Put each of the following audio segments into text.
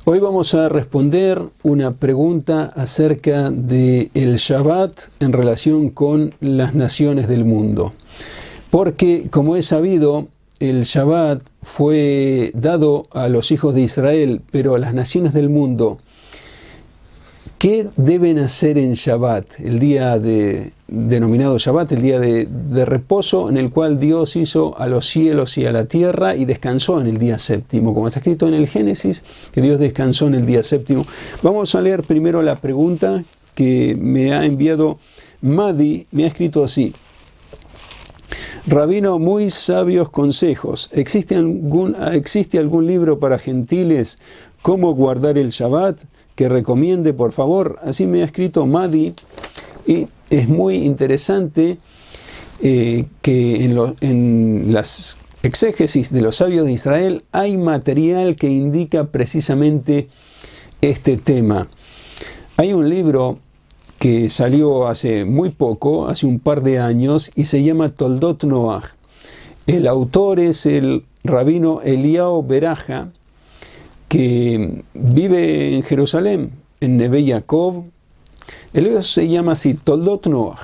Hoy vamos a responder una pregunta acerca del Shabbat en relación con las naciones del mundo. Porque, como es sabido, el Shabbat fue dado a los hijos de Israel, pero a las naciones del mundo, ¿qué deben hacer en Shabbat? El día denominado Shabbat, el día de reposo, en el cual Dios hizo a los cielos y a la tierra y descansó en el día séptimo, como está escrito en el Génesis, que Dios descansó en el día séptimo. Vamos a leer primero la pregunta que me ha enviado Madi, me ha escrito así: Rabino, muy sabios consejos. ¿Existe algún libro para gentiles cómo guardar el Shabbat que recomiende, por favor? Así me ha escrito Madi, y es muy interesante que en las exégesis de los sabios de Israel hay material que indica precisamente este tema. Hay un libro que salió hace muy poco, hace un par de años, y se llama Toldot Noach. El autor es el rabino Eliyahu Beraja, que vive en Jerusalén, en Neve Yaakov. El libro se llama así, Toldot Noach.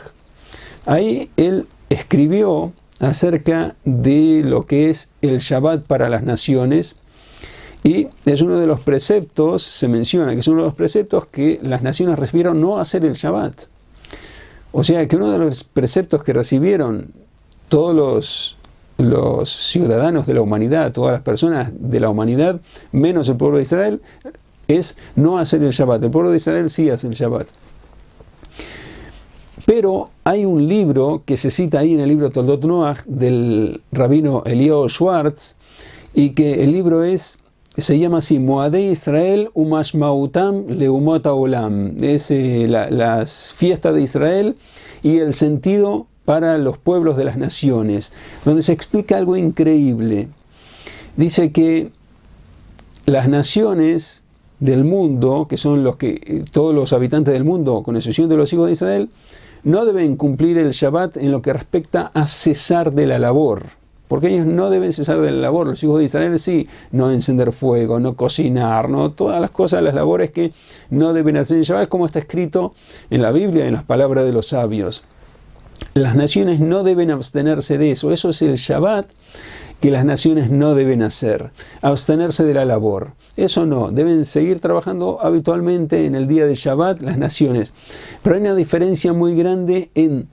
Ahí él escribió acerca de lo que es el Shabbat para las naciones, y es uno de los preceptos, se menciona que es uno de los preceptos que las naciones recibieron no hacer el Shabbat. O sea que uno de los preceptos que recibieron todos los ciudadanos de la humanidad, todas las personas de la humanidad, menos el pueblo de Israel, es no hacer el Shabbat. El pueblo de Israel sí hace el Shabbat. Pero hay un libro que se cita ahí en el libro Toldot Noach del rabino Eliyahu Schwartz, y que el libro se llama así, Moadei Israel umashmautam leumot haolam. Es las fiestas de Israel y el sentido para los pueblos de las naciones, donde se explica algo increíble. Dice que las naciones del mundo, que son todos los habitantes del mundo, con excepción de los hijos de Israel, no deben cumplir el Shabbat en lo que respecta a cesar de la labor. Porque ellos no deben cesar de la labor. Los hijos de Israel sí, no encender fuego, no cocinar, no todas las cosas, las labores que no deben hacer en Shabbat, como está escrito en la Biblia, en las palabras de los sabios. Las naciones no deben abstenerse de eso. Eso es el Shabbat que las naciones no deben hacer. Abstenerse de la labor. Eso no. Deben seguir trabajando habitualmente en el día de Shabbat las naciones. Pero hay una diferencia muy grande en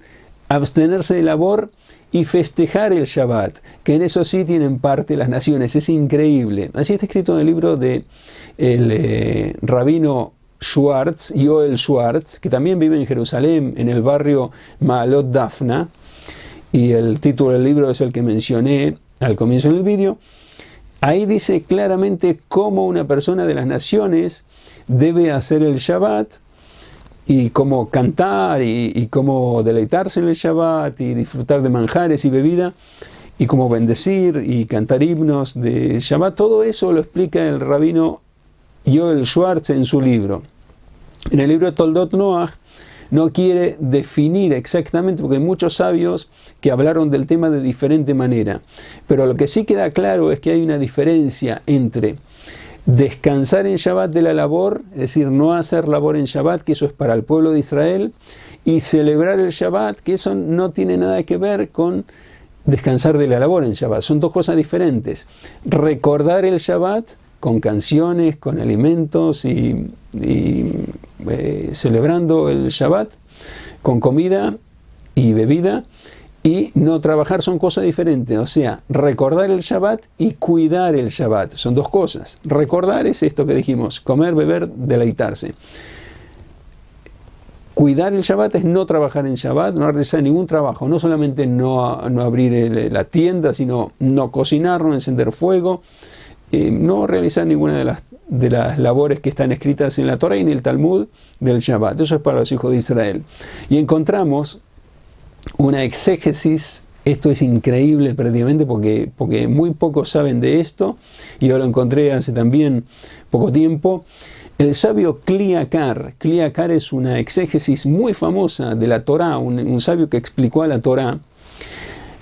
abstenerse de labor y festejar el Shabbat, que en eso sí tienen parte las naciones. Es increíble. Así está escrito en el libro de el rabino Schwartz, Yoel Schwartz, que también vive en Jerusalén, en el barrio Maalot Dafna, y el título del libro es el que mencioné al comienzo del vídeo. Ahí dice claramente cómo una persona de las naciones debe hacer el Shabbat, y cómo cantar y cómo deleitarse en el Shabbat y disfrutar de manjares y bebida, y cómo bendecir y cantar himnos de Shabbat. Todo eso lo explica el rabino Yoel Schwartz en su libro. En el libro Toldot Noach no quiere definir exactamente, porque hay muchos sabios que hablaron del tema de diferente manera. Pero lo que sí queda claro es que hay una diferencia entre descansar en Shabbat de la labor, es decir, no hacer labor en Shabbat, que eso es para el pueblo de Israel, y celebrar el Shabbat, que eso no tiene nada que ver con descansar de la labor en Shabbat. Son dos cosas diferentes. Recordar el Shabbat con canciones, con alimentos y celebrando el Shabbat con comida y bebida, y no trabajar son cosas diferentes. O sea, recordar el Shabbat y cuidar el Shabbat son dos cosas. Recordar es esto que dijimos: comer, beber, deleitarse. Cuidar el Shabbat es no trabajar en Shabbat, no realizar ningún trabajo, no solamente no abrir la tienda, sino no cocinar, no encender fuego, no realizar ninguna de las labores que están escritas en la Torah y en el Talmud del Shabbat. Eso es para los hijos de Israel. Y encontramos una exégesis. Esto es increíble prácticamente porque muy pocos saben de esto, y yo lo encontré hace también poco tiempo. El sabio Kli Yakar es una exégesis muy famosa de la Torah, un sabio que explicó a la Torah.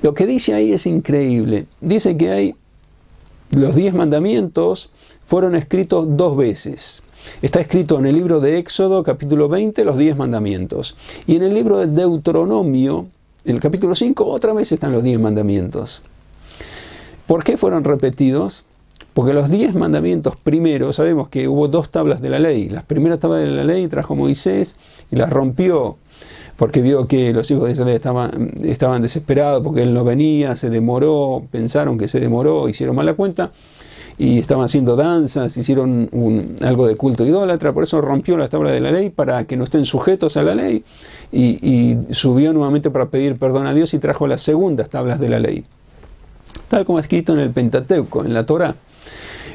Lo que dice ahí es increíble. Dice que hay los 10 mandamientos fueron escritos 2 veces. Está escrito en el libro de Éxodo, capítulo 20, los 10 mandamientos. Y en el libro de Deuteronomio, en el capítulo 5, otra vez están los 10 mandamientos. ¿Por qué fueron repetidos? Porque los 10 mandamientos primeros, sabemos que hubo 2 tablas de la ley. Las primeras tablas de la ley trajo Moisés y las rompió porque vio que los hijos de Israel estaban desesperados porque él no venía, se demoró, pensaron que se demoró, hicieron mala cuenta y estaban haciendo danzas, hicieron algo de culto idólatra, por eso rompió las tablas de la ley para que no estén sujetos a la ley y subió nuevamente para pedir perdón a Dios y trajo las segundas tablas de la ley. Tal como escrito en el Pentateuco, en la Torá.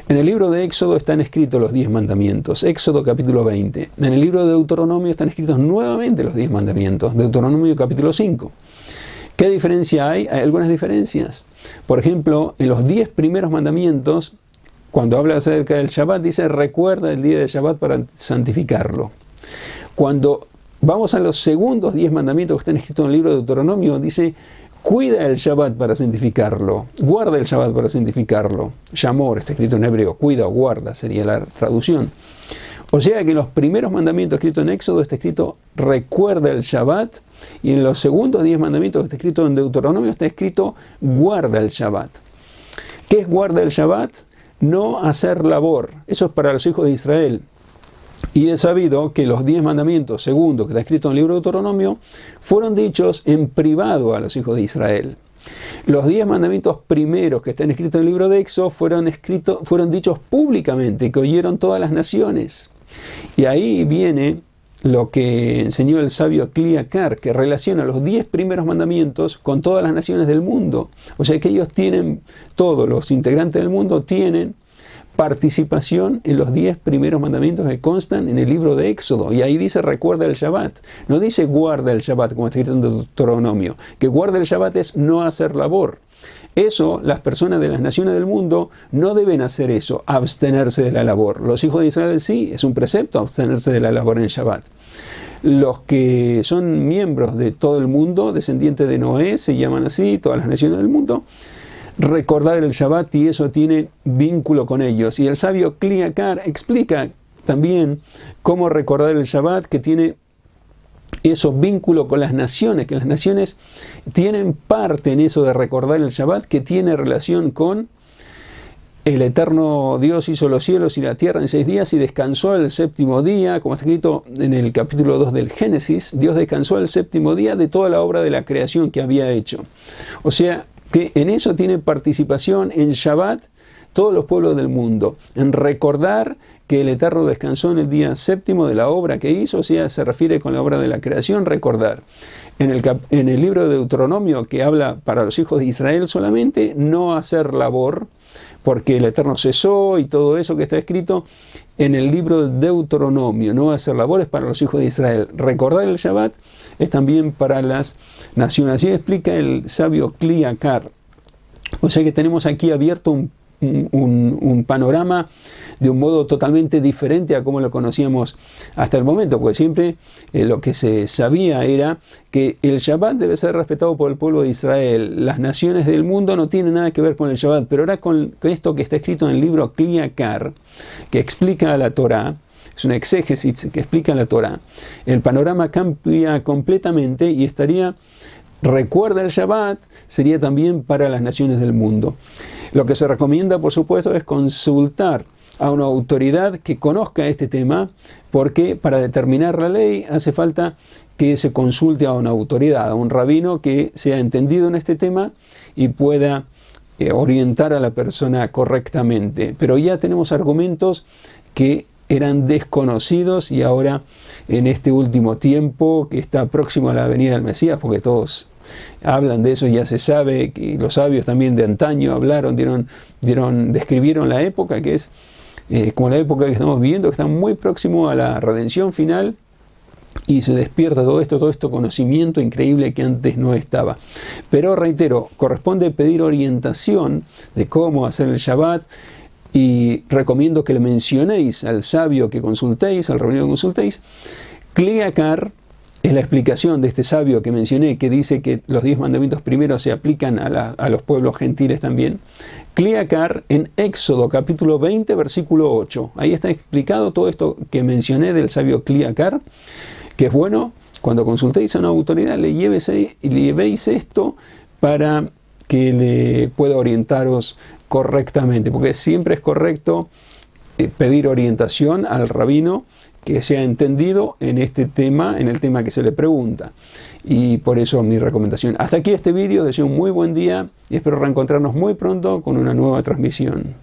En el libro de Éxodo están escritos los 10 mandamientos, Éxodo capítulo 20. En el libro de Deuteronomio están escritos nuevamente los 10 mandamientos, Deuteronomio capítulo 5. ¿Qué diferencia hay? Hay algunas diferencias. Por ejemplo, en los 10 primeros mandamientos, cuando habla acerca del Shabbat, dice, recuerda el día del Shabbat para santificarlo. Cuando vamos a los segundos 10 mandamientos que están escritos en el libro de Deuteronomio, dice, cuida el Shabbat para santificarlo, guarda el Shabbat para santificarlo. Shamor, está escrito en hebreo, cuida o guarda, sería la traducción. O sea que en los primeros mandamientos escritos en Éxodo está escrito, recuerda el Shabbat, y en los segundos 10 mandamientos que está escrito en Deuteronomio está escrito, guarda el Shabbat. ¿Qué es guarda el Shabbat? No hacer labor. Eso es para los hijos de Israel. Y es sabido que los 10 mandamientos segundos que está escrito en el libro de Deuteronomio fueron dichos en privado a los hijos de Israel. Los 10 mandamientos primeros que están escritos en el libro de Éxodo fueron dichos públicamente, que oyeron todas las naciones. Y ahí viene lo que enseñó el sabio Kli Yakar, que relaciona los 10 primeros mandamientos con todas las naciones del mundo. O sea que ellos tienen, todos los integrantes del mundo tienen participación en los 10 primeros mandamientos que constan en el libro de Éxodo. Y ahí dice recuerda el Shabbat. No dice guarda el Shabbat como está escrito en Deuteronomio. Que guarda el Shabbat es no hacer labor. Eso, las personas de las naciones del mundo no deben hacer eso, abstenerse de la labor. Los hijos de Israel sí, es un precepto abstenerse de la labor en Shabbat. Los que son miembros de todo el mundo, descendientes de Noé, se llaman así, todas las naciones del mundo, recordar el Shabbat y eso tiene vínculo con ellos. Y el sabio Kli Yakar explica también cómo recordar el Shabbat, que tiene eso vínculo con las naciones, que las naciones tienen parte en eso de recordar el Shabbat, que tiene relación con el eterno Dios hizo los cielos y la tierra en 6 días y descansó el séptimo día, como está escrito en el capítulo 2 del Génesis, Dios descansó el séptimo día de toda la obra de la creación que había hecho. O sea, que en eso tiene participación en Shabbat todos los pueblos del mundo, en recordar que el Eterno descansó en el día séptimo de la obra que hizo, o sea, se refiere con la obra de la creación, recordar. En el libro de Deuteronomio, que habla para los hijos de Israel solamente, no hacer labor, porque el Eterno cesó y todo eso que está escrito en el libro de Deuteronomio, no hacer labores para los hijos de Israel. Recordar el Shabbat es también para las naciones. Así explica el sabio Kli Yakar. O sea que tenemos aquí abierto un panorama de un modo totalmente diferente a como lo conocíamos hasta el momento, porque siempre lo que se sabía era que el Shabbat debe ser respetado por el pueblo de Israel. Las naciones del mundo no tienen nada que ver con el Shabbat, pero ahora con esto que está escrito en el libro Kli Yakar, que explica la Torá, es una exégesis que explica la Torá, el panorama cambia completamente y estaría, recuerda el Shabbat, sería también para las naciones del mundo. Lo que se recomienda, por supuesto, es consultar a una autoridad que conozca este tema, porque para determinar la ley hace falta que se consulte a una autoridad, a un rabino que sea entendido en este tema y pueda orientar a la persona correctamente. Pero ya tenemos argumentos que eran desconocidos y ahora en este último tiempo que está próximo a la venida del Mesías, porque todos hablan de eso, ya se sabe que los sabios también de antaño hablaron, describieron la época que es como la época que estamos viviendo, que está muy próximo a la redención final y se despierta todo esto conocimiento increíble que antes no estaba. Pero reitero, corresponde pedir orientación de cómo hacer el Shabbat y recomiendo que le mencionéis al sabio que consultéis, al rabino que consultéis. Kli Yakar es la explicación de este sabio que mencioné, que dice que los 10 mandamientos primeros se aplican a los pueblos gentiles también. Kli Yakar en Éxodo capítulo 20 versículo 8. Ahí está explicado todo esto que mencioné del sabio Kli Yakar, que es bueno, cuando consultéis a una autoridad, le llevéis esto para que le pueda orientaros correctamente, porque siempre es correcto pedir orientación al rabino que sea entendido en este tema, en el tema que se le pregunta. Y por eso mi recomendación. Hasta aquí este vídeo, deseo un muy buen día y espero reencontrarnos muy pronto con una nueva transmisión.